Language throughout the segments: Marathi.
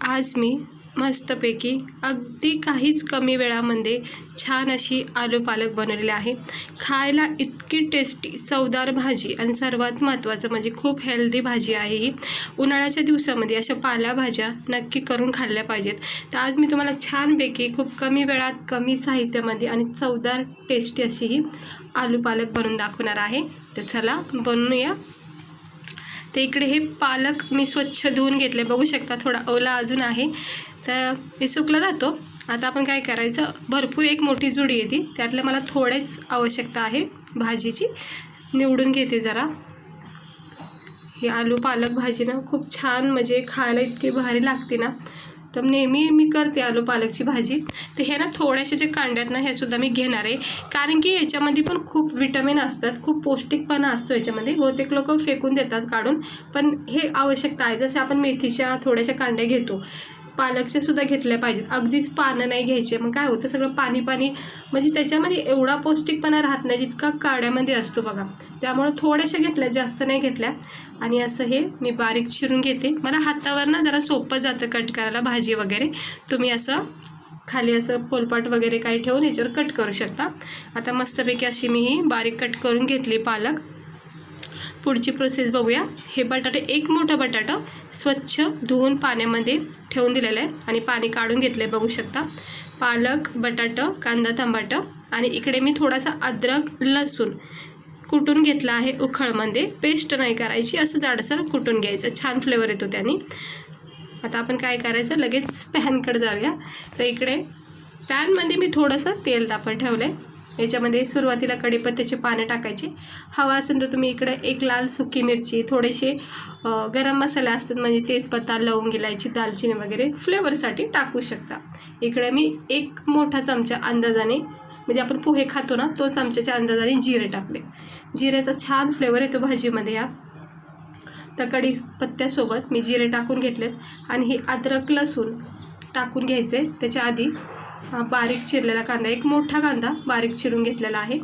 आज मी मस्तपैकी अगदी काहीच कमी वेळामध्ये छान अशी आलू पालक बनवलेली आहे। खायला इतकी टेस्टी चवदार भाजी आणि सर्वात महत्त्वाचं म्हणजे खूप हेल्दी भाजी आहे ही। उन्हाळ्याच्या दिवसामध्ये अशा पालेभाज्या नक्की करून खाल्ल्या पाहिजेत। तर आज मी तुम्हाला छानपैकी खूप कमी वेळात कमी साहित्यामध्ये आणि चवदार टेस्टी अशी ही आलू पालक बनवून दाखवणार आहे। तर चला बनवूया। तर इकडे हे पालक मी स्वच्छ धुवून घेतले, बघू शकता थोडा ओला अजून आहे, तर हे सुकला जातो। आता आपण काय करायचं, भरपूर एक मोठी जुडी येते, त्यातलं मला थोडेच आवश्यकता आहे भाजीची। निवडून घेते जरा। ही आलू पालक भाजी ना खूप छान म्हणजे खायला इतकी भारी लागते ना, तर नेहमी मी करते आलू पालकची भाजी। तर हे ना थोड्याशा जे कांड्या आहेत ना हे सुद्धा मी घेणार आहे, कारण की याच्यामध्ये पण खूप विटामिन असतात, खूप पौष्टिकपणा असतो याच्यामध्ये। बहुतेक लोक फेकून देतात काढून, पण हे आवश्यकता आहे। जसे आपण मेथीच्या थोड्याशा कांड्या घेतो, पालकच्या सुद्धा घेतल्या पाहिजेत। अगदीच पानं नाही घ्यायचे, मग काय होतं सगळं पाणी पाणी, म्हणजे त्याच्यामध्ये एवढा पौष्टिकपणा राहत नाही जितका काड्यामध्ये असतो बघा। त्यामुळे थोड्याशा घेतल्या, जास्त नाही घेतल्या। आणि असं हे मी बारीक चिरून घेते। मला हातावर ना जरा सोपं जातं कट करायला भाजी वगैरे। तुम्ही असं खाली असं पोलपाट वगैरे काही ठेवून याच्यावर कट करू शकता। आता मस्तपैकी अशी मी ही बारीक कट करून घेतली पालक। पुढची प्रोसेस बघूया। हे बटाटे, एक मोठा बटाटा स्वच्छ धुवून पाण्यामध्ये ठेवून दिलेलं आहे आणि पाणी काढून घेतले, बघू शकता। पालक, बटाटा, कांदा, टमाटर आणि इकडे मी थोडासा अद्रक, लसूण कुटून घेतला आहे उखळमध्ये। पेस्ट नाही करायची, असं जाडसर कुटून घ्यायचं, छान फ्लेवर येतो त्याने। आता आपण काय करायचं, लगेच पॅनकडे जाऊया। तर इकडे पॅनमध्ये मी थोडंसं तेल तापत ठेवलं आहे। याच्यामध्ये सुरुवातीला कढीपत्त्याचे पाने टाकायचे। हवा असेल तर तुम्ही इकडे एक लाल सुकी मिरची, थोडेसे गरम मसाले असतात म्हणजे तेजपत्ता, लवंग, इलायची, दालचिनी वगैरे फ्लेवरसाठी टाकू शकता। इकडे मी एक मोठा चमचा अंदाजाने, म्हणजे आपण पोहे खातो ना तो चमच्याच्या अंदाजाने जिरे टाकले। जिऱ्याचा छान फ्लेवर येतो भाजीमध्ये या। तर कढीपत्त्यासोबत मी जिरे टाकून घेतलेत आणि हे अद्रक, लसूण टाकून घ्यायचे। त्याच्या आधी बारीक चिरलेला कांदा, एक मोठा कांदा बारीक चिरून घेतलेला आहे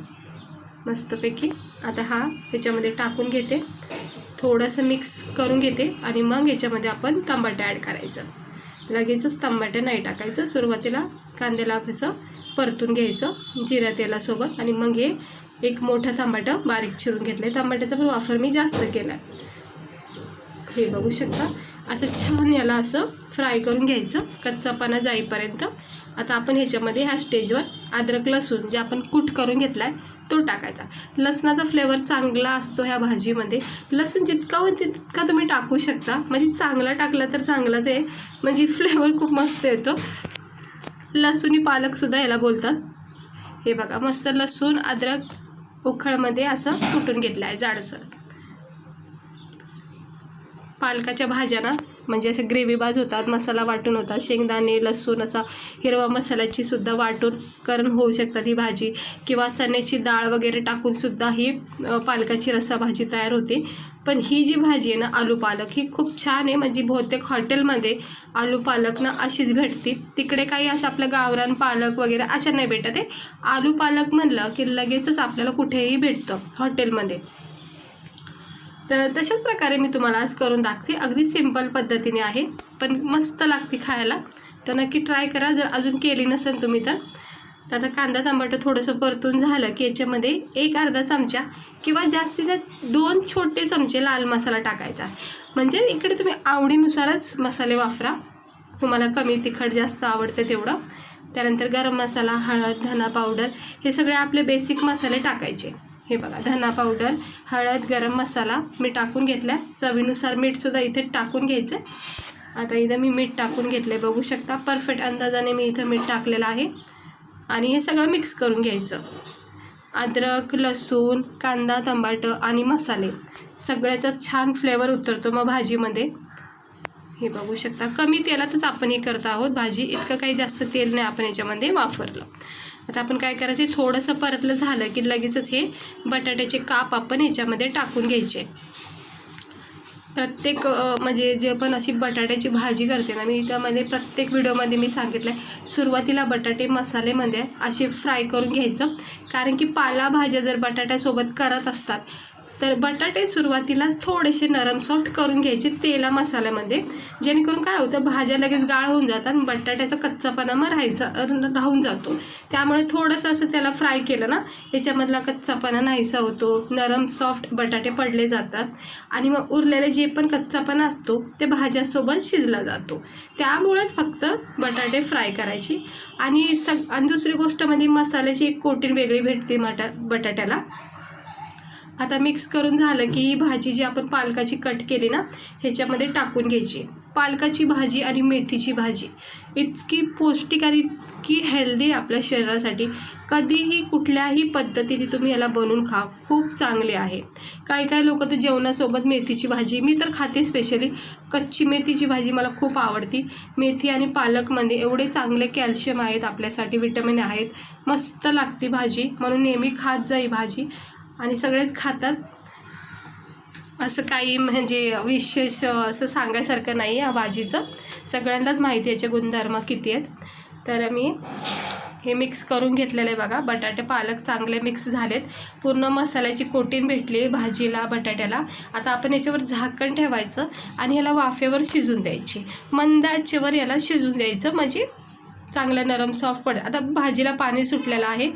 मस्तपैकी। आता हा याच्यामध्ये टाकून घेते, थोडंसं मिक्स करून घेते आणि मग याच्यामध्ये आपण टमाटर ॲड करायचं। लगेचच टमाटर नाही टाकायचं, सुरुवातीला कांद्याला असं परतून घ्यायचं जिऱ्या तेलासोबत आणि मग हे एक मोठा टमाटर बारीक चिरून घेतलं आहे। टमाट्याचा पण वापर मी जास्त केला आहे, हे बघू शकता। असं छान याला असं फ्राय करून घ्यायचं कच्चापणा जाईपर्यंत। आता आपण ह्याच्यामध्ये ह्या स्टेजवर अद्रक, लसूण जे आपण कूट करून घेतला आहे तो टाकायचा। लसणाचा फ्लेवर चांगला असतो ह्या भाजीमध्ये, लसूण जितका होईल तितका तुम्ही टाकू शकता, म्हणजे चांगला टाकला तर चांगलाच आहे, म्हणजे फ्लेवर खूप मस्त येतो। लसूणी पालकसुद्धा याला बोलतात। हे बघा, मस्त लसूण अद्रक उखळमध्ये असं कुटून घेतलं आहे जाडसर। पालकाच्या भाज्या ना म्हणजे असे ग्रेव्हीबाज होतात, मसाला वाटून होतात, शेंगदाणे, लसूण असा हिरवा मसाल्याची सुद्धा वाटून करून होऊ शकतात ही भाजी, किंवा चण्याची डाळ वगैरे टाकून सुद्धा ही पालकाची रस्सा भाजी तयार होते। पण ही जी भाजी आहे ना आलू पालक, ही खूप छान आहे, म्हणजे बहुतेक हॉटेलमध्ये आलू पालक ना अशीच भेटते। तिकडे काही असं आपलं गावरान पालक वगैरे अशा नाही भेटत आहे। आलू पालक म्हणलं की लगेचच आपल्याला कुठेही भेटतं हॉटेलमध्ये। तर तशाच प्रकारे मी तुम्हाला आज करून दाखते, अगदी सिंपल पद्धतीने आहे, पण मस्त लागते खायला। तर नक्की ट्राय करा जर अजून केली नसेल तुम्ही तर। आता कांदा, टमाटर थोडंसं परतून झालं की याच्यामध्ये एक अर्धा चमचा किंवा जास्तीत जास्त 2 छोटे चमचे लाल मसाला टाकायचा, म्हणजे इकडे तुम्ही आवडीनुसारच मसाले वापरा, तुम्हाला कमी तिखट जास्त आवडतं तेवढं। त्यानंतर गरम मसाला, हळद, धना पावडर हे सगळे आपले बेसिक मसाले टाकायचे। हे बघा, धना पावडर, हळद, गरम मसाला मी टाकून घेतला। चवीनुसार मीठसुद्धा इथे टाकून घ्यायचं। आता इथं मी मीठ टाकून घेतलं आहे, बघू शकता परफेक्ट अंदाजाने मी इथं मीठ टाकलेलं आहे आणि हे सगळं मिक्स करून घ्यायचं। अद्रक, लसूण, कांदा, टमाटर आणि मसाले सगळ्याचा छान फ्लेवर उतरतो मग भाजीमध्ये। हे बघू शकता, कमी तेलातच आपण हे करत आहोत भाजी, इतकं काही जास्त तेल नाही आपण याच्यामध्ये वापरलं। आता आपण काय करायचं, थोडंसं परतलं झालं की लगेचच हे बटाट्याचे काप आपण याच्यामध्ये टाकून घ्यायचे। प्रत्येक म्हणजे जे पण अशी बटाट्याची भाजी करते ना मी, त्यामध्ये प्रत्येक व्हिडिओमध्ये मी सांगितलं आहे, सुरुवातीला बटाटे मसाल्यामध्ये असे फ्राय करून घ्यायचं, कारण की पालेभाज्या जर बटाट्यासोबत करत असतात तर बटाटे सुरुवातीलाच थोडेसे नरम सॉफ्ट करून घ्यायचे तेला मसाल्यामध्ये, जेणेकरून काय होतं भाज्या लगेच गाळ होऊन जातात, बटाट्याचा कच्चापणा मग राहून जातो. त्यामुळे थोडंसं असं त्याला फ्राय केलं ना याच्यामधला कच्चापणा नाहीसा होतो, नरम सॉफ्ट बटाटे पडले जातात आणि मग उरलेले जे पण कच्चापणा असतो ते भाज्यासोबत शिजला जातो. त्यामुळेच फक्त बटाटे फ्राय करायचे. आणि दुसरी गोष्ट म्हणजे मसाल्याची एक कोटिंग वेगळी भेटते बटाट्याला. आता मिक्स करून झालं की ही भाजी जी आपण पालकाची कट केली ना ह्याच्यामध्ये टाकून घ्यायची. पालकाची भाजी आणि मेथीची भाजी इतकी पौष्टिक आणि इतकी हेल्दी आपल्या शरीरासाठी. कधीही कुठल्याही पद्धतीने तुम्ही याला बनवून खा, खूप चांगले आहे. काही लोक तर जेवणासोबत मेथीची भाजी, मी तर खाते स्पेशली कच्ची मेथीची भाजी, मला खूप आवडती. मेथी आणि पालकमध्ये एवढे चांगले कॅल्शियम आहेत आपल्यासाठी, विटॅमिन आहेत, मस्त लागते भाजी, म्हणून नेहमी खात जा ही भाजी. आणि सगळेच खातात, असं काही म्हणजे विशेष असं सांगायसारखं नाही या भाजीचं, सगळ्यांनाच माहिती आहे याचे गुणधर्म किती आहेत. तर मी हे मिक्स करून घेतलेलं आहे बघा. बटाटे पालक चांगले मिक्स झालेत, पूर्ण मसाल्याची कोटिंग भेटली भाजीला बटाट्याला. आता आपण याच्यावर झाकण ठेवायचं आणि ह्याला वाफेवर शिजून द्यायची, मंद आचेवर याला शिजून द्यायचं, म्हणजे चांगलं नरम सॉफ्ट पडेल. आता भाजीला पाणी सुटलेलं आहे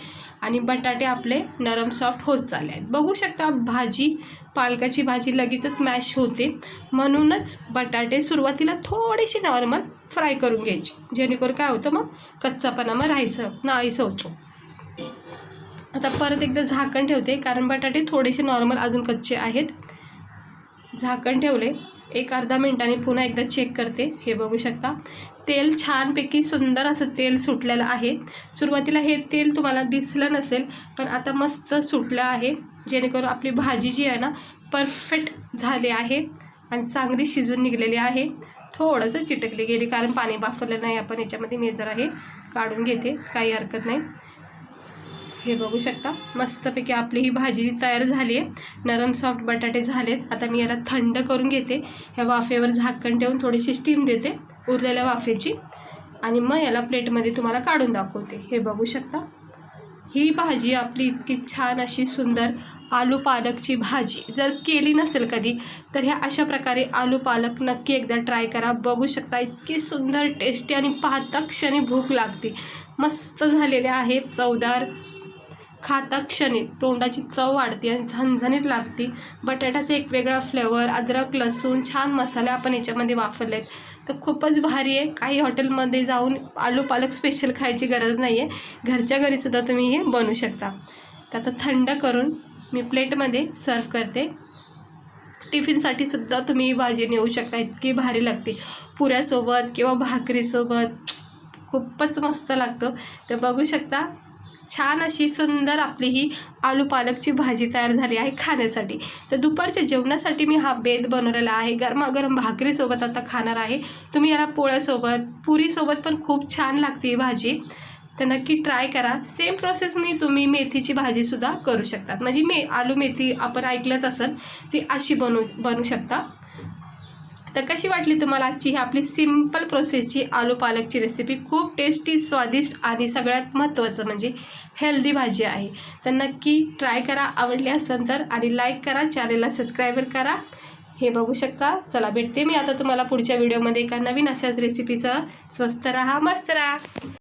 आणि बटाटे आपले नरम सॉफ्ट होत चालले आहेत. बघू शकता भाजी, पालकाची भाजी लगेचच मॅश होते, म्हणूनच बटाटे सुरुवातीला थोडेसे नॉर्मल फ्राय करून घ्यायचे, जेणेकरून काय होतं मग कच्चापणा मग नाहीसं होतो. आता परत एकदा झाकण ठेवते, कारण बटाटे थोडेसे नॉर्मल अजून कच्चे आहेत. झाकण ठेवले, एक अर्धा मिनिटांनी पुन्हा एकदा चेक करते. हे बघू शकता तेल छानपैकी सुंदर असं तेल सुटलेलं आहे. सुरुवातीला हे तेल तुम्हाला दिसलं नसेल, पण आता मस्त सुटलं आहे, जेणेकरून आपली भाजी जी आहे ना परफेक्ट झाली आहे आणि चांगली शिजून निघलेली आहे. थोडंसं चिटकली गेली कारण पाणी वापरलं नाही आपण याच्यामध्ये, मी जरा हे काढून घेते, काही हरकत नाही. हे बघू शकता मस्तपैकी आपली ही भाजी तयार झाली आहे, नरम सॉफ्ट बटाटे झालेत. आता मी याला थंड करून घेते, ह्या वाफेवर झाकण ठेवून थोडीशी स्टीम देते उरलेल्या वाफेची, आणि मग याला प्लेटमध्ये तुम्हाला काढून दाखवते. हे बघू शकता ही भाजी आपली इतकी छान अशी सुंदर आलू पालकची भाजी जर केली नसेल कधी तर ह्या अशा प्रकारे आलू पालक नक्की एकदा ट्राय करा. बघू शकता इतकी सुंदर टेस्टी आणि पाहता क्षणी भूक लागते. मस्त झालेले आहेत, चवदार, खाता क्षणी तोंडाची चव वाढते आणि झणझणीत लागते. बटाट्याचा एक वेगळा फ्लेवर, अद्रक लसूण छान मसाले आपण याच्यामध्ये वापरले आहेत, तर खूपच भारी आहे. काही हॉटेलमध्ये जाऊन आलू पालक स्पेशल खायची गरज नाही आहे, घरच्या घरीसुद्धा तुम्ही हे बनवू शकता. तर आता थंड करून मी प्लेटमध्ये सर्व करते. टिफिनसाठी सुद्धा तुम्ही ही भाजी नेऊ शकता, इतकी भारी लागते, पुऱ्यासोबत किंवा भाकरीसोबत खूपच मस्त लागतं. तर बघू शकता छान अशी सुंदर आपली ही आलू पालकची भाजी तयार झाली आहे खाण्यासाठी. तर दुपारच्या जेवणासाठी मी हा बेत बनवलेला आहे, गरमागरम भाकरीसोबत आता खाणार आहे. तुम्ही याला पोळ्यासोबत पुरीसोबत पण खूप छान लागते ही भाजी, तर नक्की ट्राय करा. सेम प्रोसेसने तुम्ही मेथीची भाजीसुद्धा करू शकतात, म्हणजे आलू मेथी आपण ऐकलंच असेल, ती अशी बनवू शकता. तर कशी वाटली तुम्हाला आजची ही आपली सिंपल प्रोसेसची आलू पालकची रेसिपी? खूप टेस्टी, स्वादिष्ट आणि सगळ्यात महत्त्वाचं म्हणजे हेल्दी भाजी आहे. तर नक्की ट्राय करा, आवडली असेल तर, आणि लाईक करा, चॅनलला सबस्क्राईब करा. हे बघू शकता. चला भेटते मी आता तुम्हाला पुढच्या व्हिडिओमध्ये एका नवीन अशाच रेसिपीसह. स्वस्त राहा, मस्त राहा.